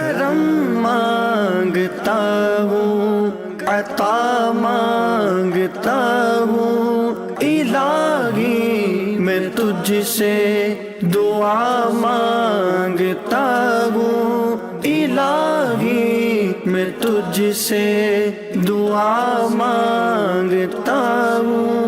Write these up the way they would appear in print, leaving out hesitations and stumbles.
کرم مانگتا ہوں، عطا مانگتا ہوں، الہی میں تجھ سے دعا مانگتا ہوں، الہی میں تجھ سے دعا مانگتا ہوں۔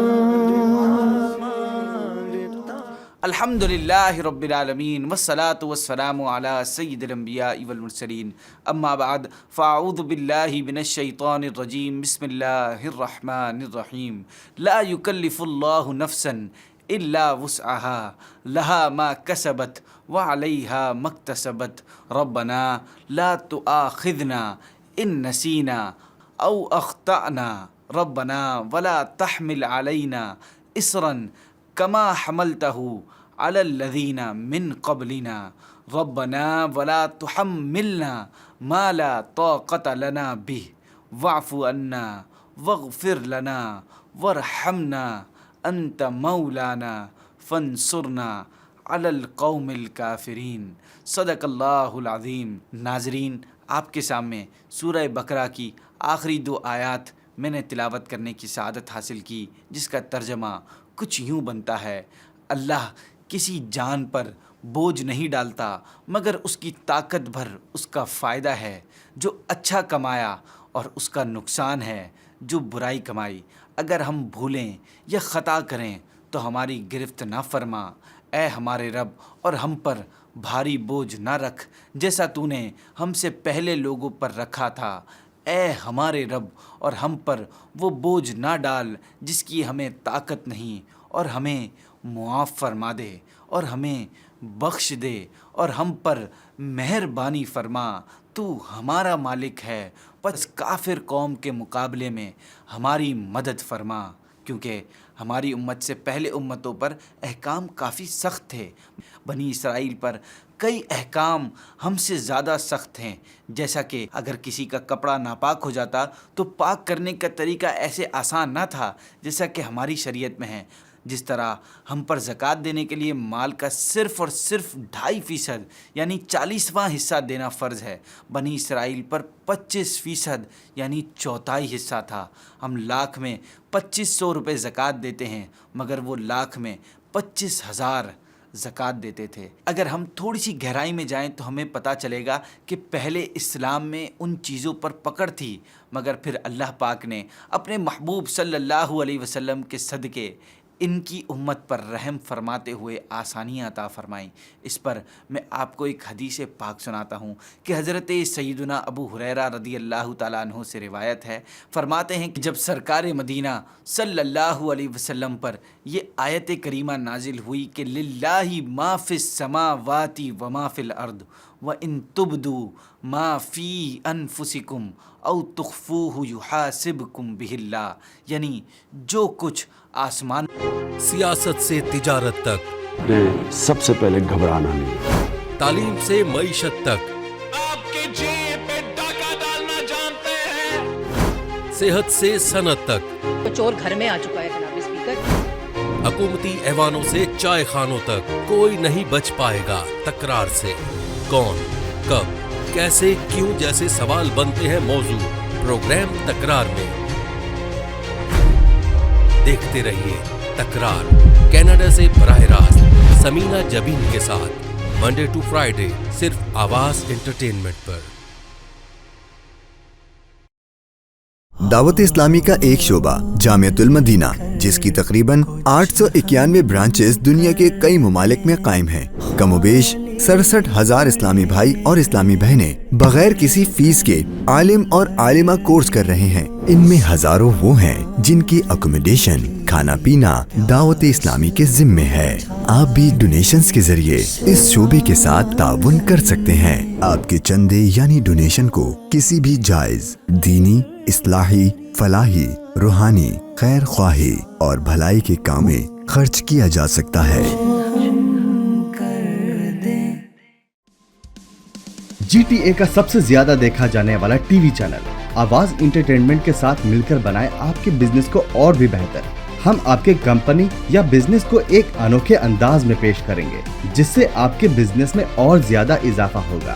الحمدللہ رب العالمین والصلاة والسلام علی سید الانبیاء والمرسلین، اما بعد فاعوذ باللہ من الشیطان الرجیم، بسم اللہ الرحمن الرحیم۔ لا یکلف اللہ نفسا الا وسعها لها ما کسبت وعلیہا ما اکتسبت، ربنا لا تؤاخذنا ان نسینا او اخطأنا، ربنا ولا تحمل علینا اصرا کما حملتہ علی الذین من قبلنا، ربنا ولا تحملنا ما لا طاقت لنا به واعف عنا واغفر لنا وارحمنا انت مولانا فانصرنا علی القوم الکافرین، صدق اللہ العظیم۔ ناظرین، آپ کے سامنے سورہ بقرہ کی آخری 2 آیات میں نے تلاوت کرنے کی سعادت حاصل کی، جس کا ترجمہ کچھ یوں بنتا ہے: اللہ کسی جان پر بوجھ نہیں ڈالتا مگر اس کی طاقت بھر اس کا فائدہ ہے، جو اچھا کمایا، اور اس کا نقصان ہے جو برائی کمائی۔ اگر ہم بھولیں یا خطا کریں تو ہماری گرفت نہ فرما، اے ہمارے رب، اور ہم پر بھاری بوجھ نہ رکھ جیسا تو نے ہم سے پہلے لوگوں پر رکھا تھا، اے ہمارے رب، اور ہم پر وہ بوجھ نہ ڈال جس کی ہمیں طاقت نہیں، اور ہمیں معاف فرما دے اور ہمیں بخش دے اور ہم پر مہربانی فرما، تو ہمارا مالک ہے، پس کافر قوم کے مقابلے میں ہماری مدد فرما، کیونکہ ہماری امت سے پہلے امتوں پر احکام کافی سخت تھے۔ بنی اسرائیل پر کئی احکام ہم سے زیادہ سخت ہیں، جیسا کہ اگر کسی کا کپڑا ناپاک ہو جاتا تو پاک کرنے کا طریقہ ایسے آسان نہ تھا جیسا کہ ہماری شریعت میں ہے۔ جس طرح ہم پر زکوٰۃ دینے کے لیے مال کا صرف اور صرف 2.5% یعنی 40واں حصہ دینا فرض ہے، بنی اسرائیل پر 25% یعنی 1/4 حصہ تھا۔ ہم لاکھ میں 2500 روپے زکوٰۃ دیتے ہیں مگر وہ لاکھ میں 25,000 زکوٰۃ دیتے تھے۔ اگر ہم تھوڑی سی گہرائی میں جائیں تو ہمیں پتہ چلے گا کہ پہلے اسلام میں ان چیزوں پر پکڑ تھی، مگر پھر اللہ پاک نے اپنے محبوب صلی اللہ علیہ وسلم کے صدقے ان کی امت پر رحم فرماتے ہوئے آسانیاں عطا فرمائیں۔ اس پر میں آپ کو ایک حدیث پاک سناتا ہوں کہ حضرت سیدنا ابو ہریرہ رضی اللہ تعالیٰ عنہ سے روایت ہے، فرماتے ہیں کہ جب سرکار مدینہ صلی اللہ علیہ وسلم پر یہ آیت کریمہ نازل ہوئی کہ للہ ما فی السماوات وما فی الارض وَإِن تُبْدُوا مَا فِي أَنفُسِكُمْ أَوْ تُخْفُوهُ يُحَاسِبْكُمْ بِهِ اللَّهُ، یعنی جو کچھ آسمان، سیاست سے تجارت تک، نے سب سے پہلے گھبرانا نہیں، تعلیم سے معیشت تک، آپ کے جیب پہ ڈاکہ ڈالنا جانتے ہیں، صحت سے صنعت تک، چور گھر میں آ چکا ہے جناب اسپیکر، حکومتی ایوانوں سے چائے خانوں تک، کوئی نہیں بچ پائے گا تکرار سے۔ کون، کب، کیسے، کیوں جیسے سوال بنتے ہیں موضوع پروگرام تکرار میں۔ دیکھتے رہیے تکرار، کینیڈا سے براہ راست سمینہ جبین کے ساتھ، منڈے ٹو فرائیڈے، صرف آواز انٹرٹینمنٹ پر۔ دعوت اسلامی کا ایک شعبہ جامعۃ المدینہ، جس کی تقریباً 891 برانچز دنیا کے کئی ممالک میں قائم ہیں۔ کم و بیش 67,000 اسلامی بھائی اور اسلامی بہنیں بغیر کسی فیس کے عالم اور عالمہ کورس کر رہے ہیں۔ ان میں ہزاروں وہ ہیں جن کی اکوموڈیشن، کھانا پینا دعوت اسلامی کے ذمے ہے۔ آپ بھی ڈونیشنز کے ذریعے اس شعبے کے ساتھ تعاون کر سکتے ہیں۔ آپ کے چندے یعنی ڈونیشن کو کسی بھی جائز دینی، اصلاحی، فلاحی، روحانی، خیر خواہی اور بھلائی کے کام میں خرچ کیا جا سکتا ہے۔ جی ٹی اے کا سب سے زیادہ دیکھا جانے والا ٹی وی چینل آواز انٹرٹینمنٹ کے ساتھ مل کر بنائے آپ کے بزنس کو اور بھی بہتر۔ ہم آپ کے کمپنی یا بزنس کو ایک انوکھے انداز میں پیش کریں گے جس سے آپ کے بزنس میں اور زیادہ اضافہ ہوگا۔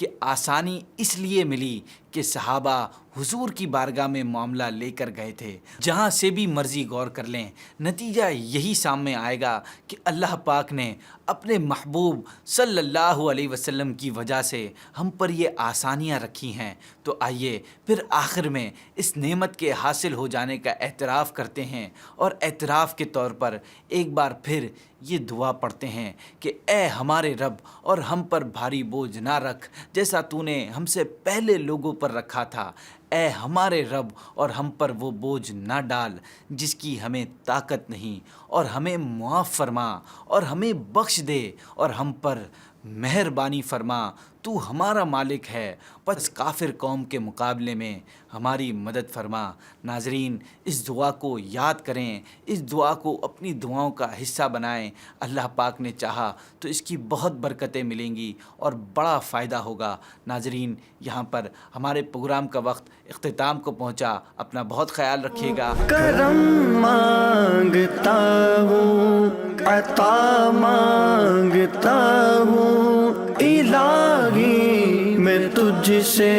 کہ آسانی اس لیے ملی کہ صحابہ حضور کی بارگاہ میں معاملہ لے کر گئے تھے. جہاں سے بھی مرضی غور کر لیں نتیجہ یہی سامنے آئے گا کہ اللہ پاک نے اپنے محبوب صلی اللہ علیہ وسلم کی وجہ سے ہم پر یہ آسانیاں رکھی ہیں. تو آئیے پھر آخر میں اس نعمت کے حاصل ہو جانے کا اعتراف کرتے ہیں اور اعتراف کے طور پر ایک بار پھر یہ دعا پڑھتے ہیں کہ اے ہمارے رب اور ہم پر بھاری بوجھ نہ رکھ جیسا تو نے ہم سے پہلے لوگوں پر رکھا تھا. اے ہمارے رب اور ہم پر وہ بوجھ نہ ڈال جس کی ہمیں طاقت نہیں، اور ہمیں معاف فرما اور ہمیں بخش دے اور ہم پر مہربانی فرما. تو ہمارا مالک ہے، پس کافر قوم کے مقابلے میں ہماری مدد فرما. ناظرین اس دعا کو یاد کریں، اس دعا کو اپنی دعاؤں کا حصہ بنائیں. اللہ پاک نے چاہا تو اس کی بہت برکتیں ملیں گی اور بڑا فائدہ ہوگا. ناظرین یہاں پر ہمارے پروگرام کا وقت اختتام کو پہنچا. اپنا بہت خیال رکھیے گا. کرم مانگتا ہوں، عطا مانگتا ہوں، الہی میں تجھ سے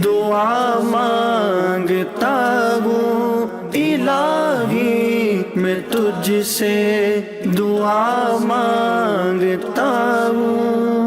دعا مانگتا ہوں، الہی میں تجھ سے دعا مانگتا ہوں.